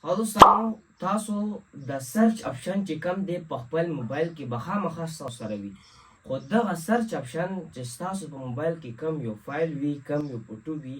ها دوستانو تاسو د سرچ اپشن چې کوم دی په خپل موبایل کې به خامخا ستاسو سره وي، خو دغه سرچ اپشن چې ستاسو په موبایل کې کوم یو فایل وي، کوم یو فوټو وي،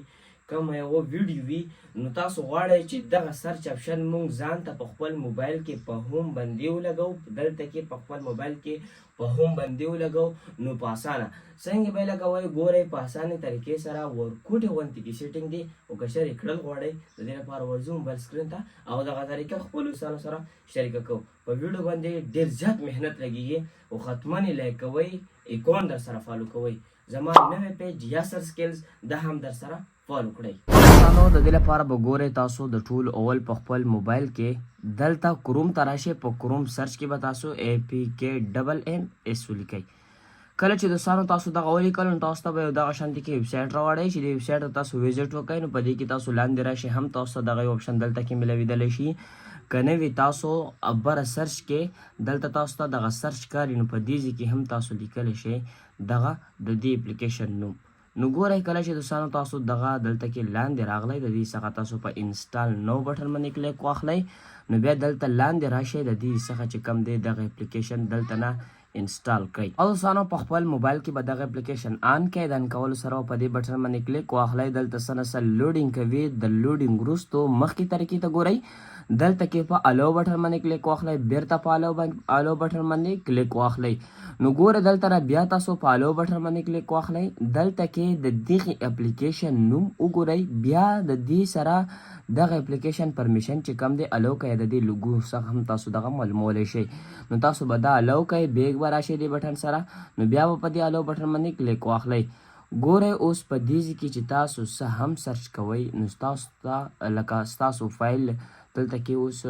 کوم یو ویډیو وي، نو تاسو غواړئ چې دغه سرچ اپشن مونږ ځان ته په خپل موبایل کې په هوم باندې ولګو. دلته کې په خپل موبایل کې په هوم باندې ولګو نو په اسانه څنګه به لګوئ ګورئ. په اسانه طریقې سره ورکوټې غوندې کې سیټینګ دی او که چېرې کړل غواړئ د دې لپاره ورځو موبایل سکرین ته او دغه طریقه خپلو دوستانو سره شریکه کوو. په ویډیو باندې ډېر زیات محنت لګیږي او حتما یې لایک کوئ، اکاونټ در سره فالو کوئ. زما نوی پیج یاسر سکلز دا هم در سره فالو کړئ. دوستانو د دې لپاره به ګورئ تاسو د ټول اول په خپل موبایل کې دلته کروم ته راشئ. په کروم سرچ کې به تاسو APKMMS ولیکئ. کله چې دوستانو تاسو دغه ولیکل نو تاسو ته به یو دغه شانتي کې ویبسایټ راوړئ چې د ویبسایټ ته تاسو ویزټ وکړئ. نو په دې کې تاسو لاندې راشئ هم تاسو ته دغه یو اپشن دلته کې ملویدلی شي. که نه وي تاسو بره سرچ کې دلته تاسو ته دغه سرچ کاري نو په دې ځای کې هم تاسو لیکلی شئ دغه د دې اپلیکیشن نوم. نو ګورئ کله چې دوستانو تاسو دغه دلته کې لاندې راغلی د دې څخه تاسو په انسټال نو بټن باندې کلیک واخلئ. نو بیا دلته لاندې راشئ د دې څخه چې کوم دی دغه اپلیکیشن دلته نه انسټال کړئ. او دوستانو په خپل موبایل کې به دغه اپلیکیشن آن کړئ. د آن کولو سره په دې بټن باندې کلیک واخلئ. دلته څه نه څه لوډینګ کوي. د لوډینګ وروستو مخکې طریقې ته ګورئ. دلته کې په الو بټن باندې کلیک واخلئ. بیرته په الو بټن باندې کلیک واخلئ. نو ګوره دلته را بیا تاسو په الو بټن باندې کلیک واخلئ. دلته کې د دغه اپلیکیشن نوم وګورئ. بیا د دې سره دغه اپلیکیشن پرمیشن چې کوم دی الو کوئ. د دې لوګو څخه هم تاسو دغه معلومولی شئ. نو تاسو به دا الو کوئ. بیک به راشئ دې بټن سره. نو بیا به په دې الو بټن باندې کلیک واخلئ. ګورئ اوس په دې ځای کې چې تاسو څه هم سرچ کوئ نو تاسو ته لکه ستاسو فایل دلته کې اوس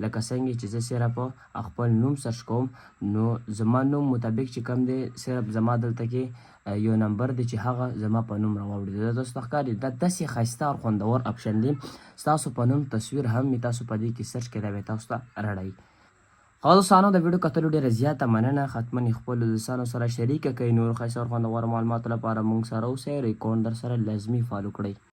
لکه څنګه چې زه صرف خپل نوم سرچ کوم نو زما نوم مطابق چې کوم دی صرف زما دلته کې یو نمبر دی چې هغه زما په نوم راوړي. دا تاسو ته ښکاري دا داسې ښایسته او خوندور اپشن دی. ستاسو په نوم تصویر هم مې تاسو په دې کې سرچ کړی دا به تاسو ته راړئ. خو دوستانو د ویډیو کتلو ډېره زیاته مننه. حتما یې خپلو دوستانو سره شریکه کړئ. نور ښایسته او خوندور معلوماتو لپاره موږ سره اوسئ. اکاونټ در سره لازمي فالو کړئ.